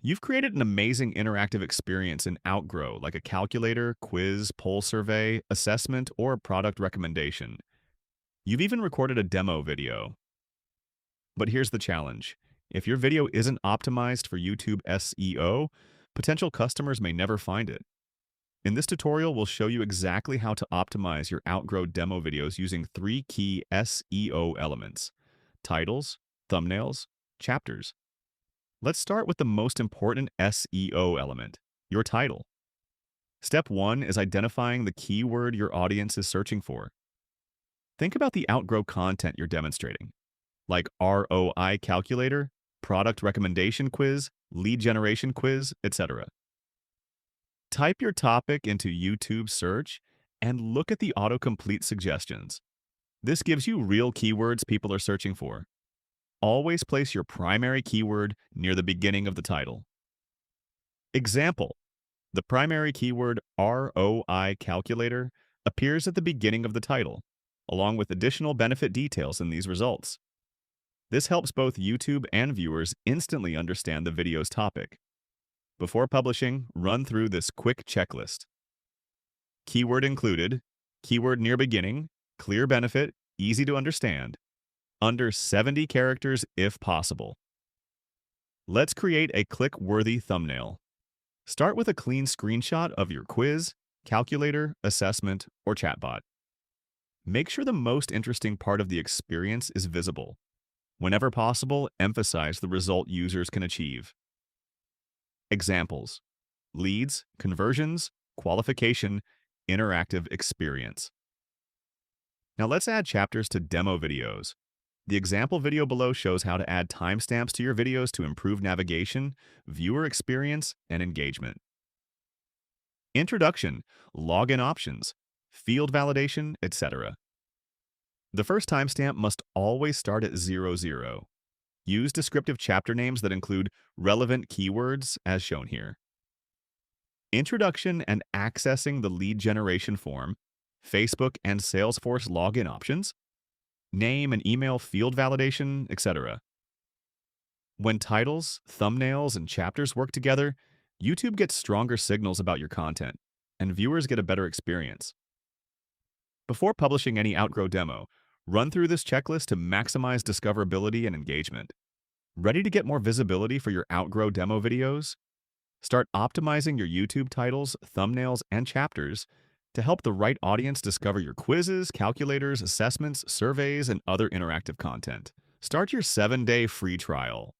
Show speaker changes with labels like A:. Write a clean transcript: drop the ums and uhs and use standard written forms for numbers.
A: You've created an amazing interactive experience in Outgrow, like a calculator, quiz, poll survey, assessment, or product recommendation. You've even recorded a demo video. But here's the challenge. If your video isn't optimized for YouTube SEO, potential customers may never find it. In this tutorial, we'll show you exactly how to optimize your Outgrow demo videos using three key SEO elements: titles, thumbnails, chapters. Let's start with the most important SEO element, your title. Step 1 is identifying the keyword your audience is searching for. Think about the Outgrow content you're demonstrating, like ROI calculator, product recommendation quiz, lead generation quiz, etc. Type your topic into YouTube search and look at the autocomplete suggestions. This gives you real keywords people are searching for. Always place your primary keyword near the beginning of the title. Example: the primary keyword ROI calculator appears at the beginning of the title, along with additional benefit details in these results. This helps both YouTube and viewers instantly understand the video's topic. Before publishing, run through this quick checklist. Keyword included, keyword near beginning, clear benefit, easy to understand, under 70 characters if possible. Let's create a click-worthy thumbnail. Start with a clean screenshot of your quiz, calculator, assessment, or chatbot. Make sure the most interesting part of the experience is visible. Whenever possible, emphasize the result users can achieve. Examples: leads, conversions, qualification, interactive experience. Now let's add chapters to demo videos. The example video below shows how to add timestamps to your videos to improve navigation, viewer experience, and engagement. Introduction, login options, field validation, etc. The first timestamp must always start at 00. Use descriptive chapter names that include relevant keywords as shown here. Introduction and accessing the lead generation form, Facebook and Salesforce login options, name and email field validation, etc. When titles, thumbnails, and chapters work together, YouTube gets stronger signals about your content, and viewers get a better experience. Before publishing any Outgrow demo, run through this checklist to maximize discoverability and engagement. Ready to get more visibility for your Outgrow demo videos? Start optimizing your YouTube titles, thumbnails, and chapters to help the right audience discover your quizzes, calculators, assessments, surveys, and other interactive content. Start your 7-day free trial.